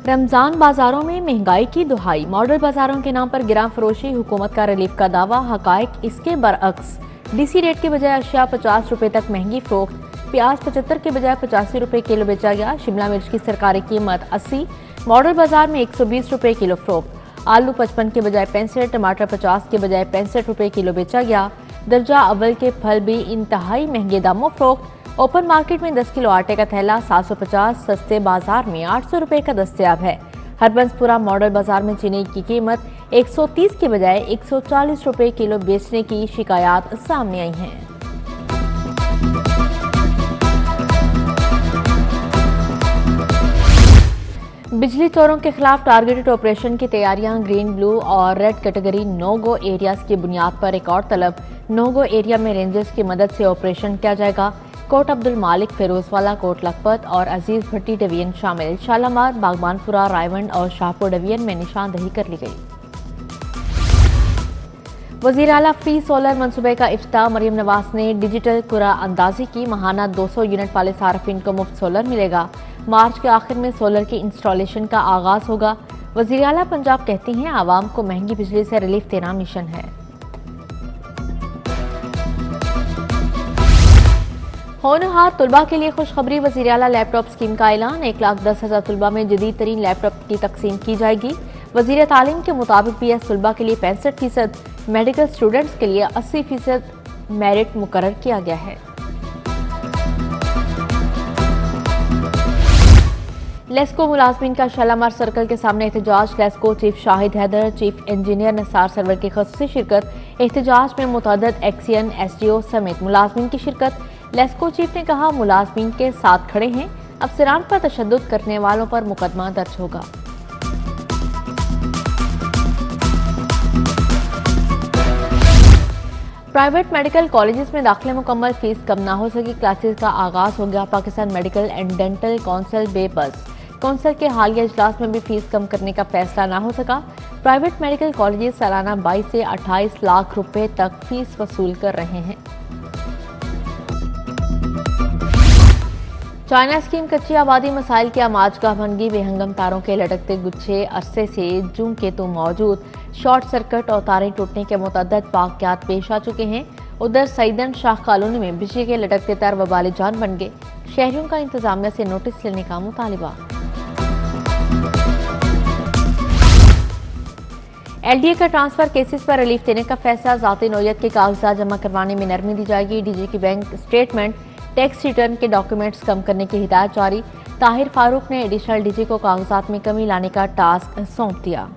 रमजान बाजारों में महंगाई की दुहाई, मॉडल बाजारों के नाम पर गिरां फरोशी, हुकूमत का रिलीफ का दावा, हकायक इसके बरअक्स। डीसी रेट के बजाय अशिया 50 रुपए तक महंगी फरोख्त, प्याज 75 के बजाय 85 रुपए किलो बेचा गया, शिमला मिर्च की सरकारी कीमत 80, मॉडल बाजार में 120 रुपए किलो फरोख्त, आलू 55 के बजाय 65, टमाटर 50 के बजाय 65 रुपए किलो बेचा गया। दर्जा अव्वल के फल भी इंतहाई महंगे दामों फरोख्त, ओपन मार्केट में 10 किलो आटे का थैला 750, सस्ते बाजार में 800 रुपए का दस्तयाब है। हरबंसपुरा मॉडल बाजार में चीनी की कीमत 130 के बजाय 140 रुपए किलो बेचने की शिकायत सामने आई हैं। बिजली चोरों के खिलाफ टारगेटेड ऑपरेशन की तैयारियां, ग्रीन, ब्लू और रेड कैटेगरी नो गो एरियाज की बुनियाद पर एक और तलब। नो गो एरिया में रेंजर्स की मदद से ऑपरेशन किया जाएगा। कोट अब्दुल मालिक, फिरोजवाला, कोट लखपत और अजीज भट्टी डिवीजन शामिल। शालामार, बागबानपुरा, रायवंड और शाहपुर डिवीजन में निशानदही कर ली गई। वजीर आला फ्री सोलर मंसूबे का इफ्तिताह, मरियम नवाज ने डिजिटल कुरा अंदाजी की। माहाना 200 यूनिट वाले सार्फिन को मुफ्त सोलर मिलेगा। मार्च के आखिर में सोलर की इंस्टॉलेशन का आगाज होगा। वजीर आला पंजाब कहती हैं, आवाम को महंगी बिजली से रिलीफ देना मिशन है। होनहार तलबा के लिए खुशखबरी, वज़ीर आला लैपटॉप स्कीम का ऐलान। 1,10,000 तलबा में जदीद तरीन लैपटॉप की तकसीम की जाएगी। वज़ीर तालीम के मुताबिक BS तलबा के लिए 65%, मेडिकल स्टूडेंट्स के लिए 80% मेरिट मुकर्रर किया गया है। लेस्को मुलाजमीन का शालामार सर्कल के सामने एहतजाज। LESCO chief Shahid Haider, chief engineer Nisar Sarwar की ख़ुसूसी शिरकत। एहतजाज में मुतअद्दिद एक्सियन, SDO समेत मुलाजमीन की शिरकत। लेस्को चीफ ने कहा, मुलाजमीन के साथ खड़े हैं, अफसरान पर तशद्दुद करने वालों पर मुकदमा दर्ज होगा। प्राइवेट मेडिकल कॉलेजेस में दाखिले मुकम्मल, फीस कम ना हो सकी। क्लासेस का आगाज हो गया। Pakistan medical and dental council बेबस। काउंसिल के हालिया इजलास में भी फीस कम करने का फैसला ना हो सका। प्राइवेट मेडिकल कॉलेजेस सालाना 22 से 28 लाख रुपए तक फीस वसूल कर रहे हैं। चाइना स्कीम कच्ची आबादी मसाइल की आमाजगाह बन गई। बेहंगम तारों के लटकते गुच्छे, अरसे से जूं के तो मौजूद। शॉर्ट सर्किट और तारें टूटने के मुतअद्दिद वाक़यात पेश आ चुके हैं। उधर सईदन शाह कॉलोनी में बिजली के लटकते तार वबाल जान बन गए। शहरियों का इंतजामिया से नोटिस लेने का मुतालिबा। LDA का ट्रांसफर केसेस पर रिलीफ देने का फैसला। ज़ाती नौयत के कागजात जमा करवाने में नरमी दी जाएगी। DG की बैंक स्टेटमेंट, टैक्स रिटर्न के डॉक्यूमेंट्स कम करने की हिदायत जारी। ताहिर फारूक ने एडिशनल DG को कागजात में कमी लाने का टास्क सौंप दिया।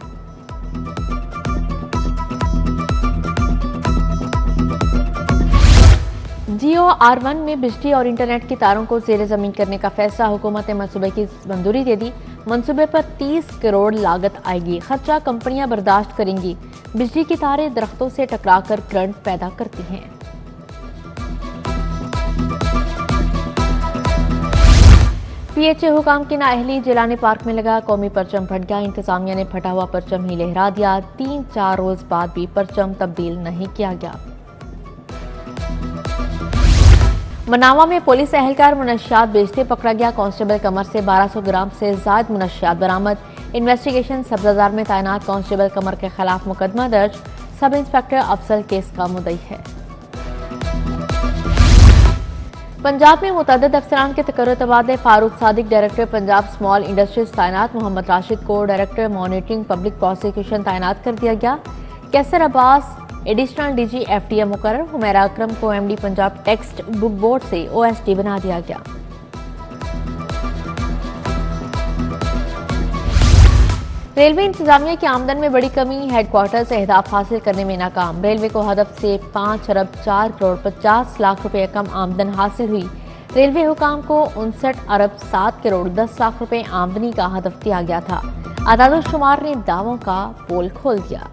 जियो R1 में बिजली और इंटरनेट की तारों को ज़ेर ज़मीन करने का फैसला। हुकूमत ने मंसूबे की मंजूरी दे दी। मंसूबे पर 30 करोड़ लागत आएगी। खर्चा कंपनियां बर्दाश्त करेंगी। बिजली की तारें दरख्तों से टकराकर करंट पैदा करती हैं। PHA हुकाम की नाअहली, जिलानी पार्क में लगा कौमी परचम फट गया। इंतजामिया ने फटा हुआ परचम ही लहरा दिया। 3-4 रोज बाद भी परचम तब्दील नहीं किया गया। मनावा में पुलिस एहलकार मुनशियात बेचते पकड़ा गया। कांस्टेबल कमर से 1200 ग्राम से ज्यादा मुनशियात बरामद। इन्वेस्टिगेशन। सब्जाजार में तैनात कांस्टेबल कमर के खिलाफ मुकदमा दर्ज। सब इंस्पेक्टर अफसल केस का मुद्दई है। पंजाब में मुतअद्दिद अफसरान के तकर्रुर तबादले। Farooq Sadiq director Punjab small industries तैनात। मोहम्मद राशिद को डायरेक्टर मॉनिटरिंग पब्लिक प्रोसिक्यूशन तैनात कर दिया गया। कैसर अब्बास एडिशनल DG FTA मुकर्रर। हुमैरा अकरम को MD Punjab text book board से OSD बना दिया गया। रेलवे इंतजामिया की आमदन में बड़ी कमी। हेडक्वार्टर से अहदाफ हासिल करने में नाकाम। रेलवे को हदफ से 5 अरब 4 करोड़ 50 लाख रुपए कम आमदन हासिल हुई। रेलवे हुकाम को 59 अरब 7 करोड़ 10 लाख रुपए आमदनी का हदफ दिया गया था। आदादोशुमार ने दावों का पोल खोल दिया।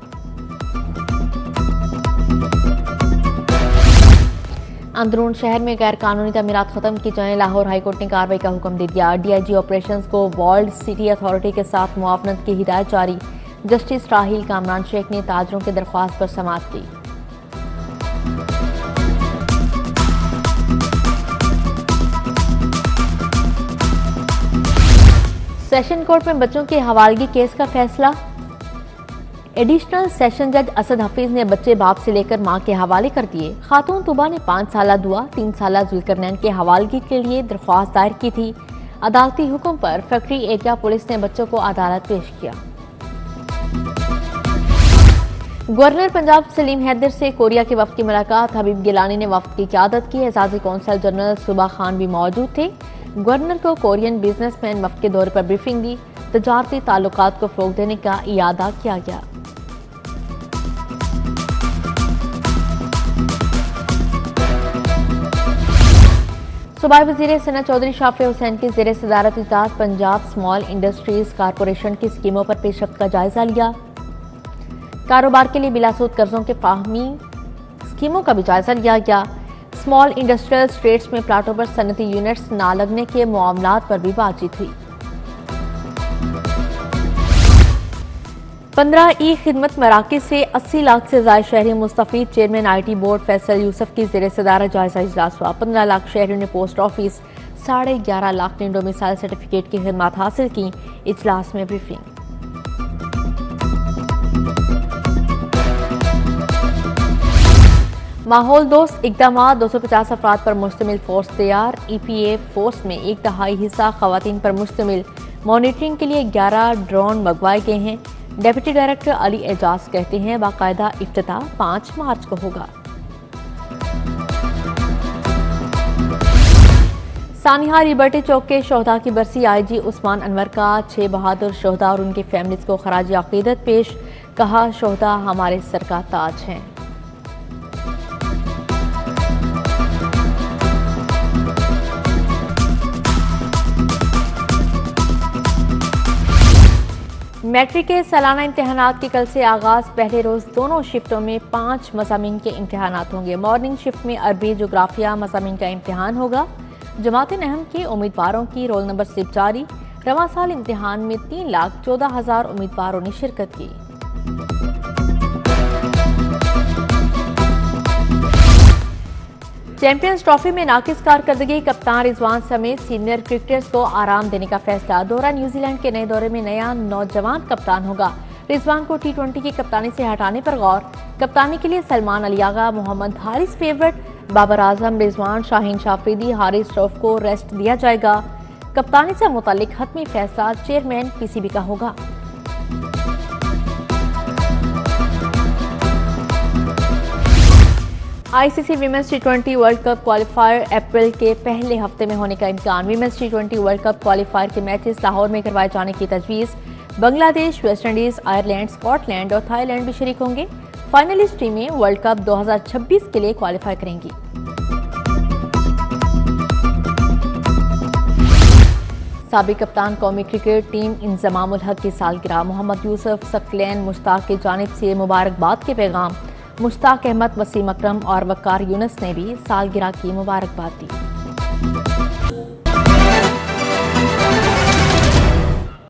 अंदरून शहर में गैर कानूनी तमीरात खत्म की जाएं। लाहौर हाईकोर्ट ने कार्रवाई का हुक्म दे दिया। DIG ऑपरेशंस को वर्ल्ड सिटी अथॉरिटी के साथ मुआवनत की हिदायत जारी। जस्टिस राहिल कामरान शेख ने ताजरों की दरख्वास्त पर समाअत की। सेशन कोर्ट में बच्चों के हवालगी केस का फैसला। एडिशनल सेशन जज असद हफीज ने बच्चे बाप से लेकर मां के हवाले कर दिए। खातून तुबा ने 5 साला दुआ 3 साला जुल्करनैन के हवालगी के लिए दरख्वास्त दायर की थी। अदालती हुक्म पर फैक्ट्री एरिया पुलिस ने बच्चों को अदालत पेश किया। गवर्नर पंजाब सलीम हैदर से कोरिया के वफ्द की मुलाकात। हबीब गिलानी ने वफ्द की क़यादत की। एजाज़ी कौंसल जनरल सुबा खान भी मौजूद थे। गवर्नर को कोरियन बिजनेसमैन वफ्द के दौरे पर ब्रीफिंग दी। तजारती ताल्लुकात को फ़रोग़ देने का इयादा किया गया। सूबाई वज़ीर सनअत चौधरी शाफी हुसैन की ज़ेर सदारत इजलास पंजाब स्मॉल इंडस्ट्रीज कारपोरेशन की स्कीमों पर पेशरफ्त का जायजा लिया। कारोबार के लिए बिलासूद कर्जों के फाहमी स्कीमों का भी जायजा लिया गया। स्मॉल इंडस्ट्रियल स्टेट्स में प्लाटों पर सनती यूनिट्स ना लगने के मामलात पर भी बातचीत हुई। 15 ई खिदमत मराकज़ से 80 लाख से ज़ायद शहरी मुस्तफ़ीद। Chairman IT board Faisal Yusuf की ज़ेर सदारत जायजा इजलास हुआ। 15 लाख शहरियों ने पोस्ट ऑफिस, 11.5 लाख ने डोमिसाइल सर्टिफिकेट की खिदमत हासिल की। इजलास में ब्रीफिंग। माहौल दोस्त इकदाम 250 अफराद पर मुश्तमिल फोर्स तैयार। EPA फोर्स में 1/2 हिस्सा खवातीन पर मुश्तमिल। मॉनिटरिंग के लिए 11 ड्रोन मंगवाए गए हैं। डेप्यूटी डायरेक्टर अली एजाज कहते हैं बाकायदा इफ्तिताह 5 मार्च को होगा। सानिया लिबर्टी चौक के शोहदा की बरसी। IG उस्मान अनवर का 6 बहादुर शोहदा और उनकी फैमिलीज को खराज अकीदत पेश। कहा शोहदा हमारे सर का ताज हैं। मैट्रिक के सालाना इम्तहानात के कल से आगाज। पहले रोज दोनों शिफ्टों में 5 मज़ामीन के इम्तहानात होंगे। मॉर्निंग शिफ्ट में अरबी जोग्राफिया मज़ामीन का इम्तहान होगा। जमात अहम के उम्मीदवारों की रोल नंबर स्लिप जारी। रवां साल इम्तहान में 3,14,000 उम्मीदवारों ने शिरकत की। चैंपियंस ट्रॉफी में नाकिस कारकर्दगी। कप्तान रिजवान समेत सीनियर क्रिकेटर्स को आराम देने का फैसला। दौरा न्यूजीलैंड के नए दौरे में नया नौजवान कप्तान होगा। रिजवान को T20 की कप्तानी से हटाने पर गौर। कप्तानी के लिए सलमान अली आगा, मोहम्मद हारिस फेवरेट। बाबर आजम, रिजवान, शाहीन शाफरीदी, हारिस रऊफ को रेस्ट दिया जाएगा। कप्तानी से मुतालिक हतमी फैसला चेयरमैन PCB का होगा। ICC women's T20 world cup qualifier अप्रैल के पहले हफ्ते में होने का इम्कान। Women's T20 world cup qualifier के मैचेस लाहौर में करवाए जाने की तजवीज़। Bangladesh, West Indies, Ireland, Scotland और थाईलैंड भी शरीक होंगे। फाइनलिस्ट टीमें वर्ल्ड कप 2026 के लिए क्वालिफाई करेंगी। साबिक कप्तान कौमी क्रिकेट टीम इंजमाम उल हक की सालगिरह। मोहम्मद यूसुफ, सकलैन, मुश्ताक की जानिब से मुबारकबाद के पैगाम। मुश्ताक अहमद, वसीम अकरम और वकार यूनुस ने भी सालगिरह की मुबारकबाद दी।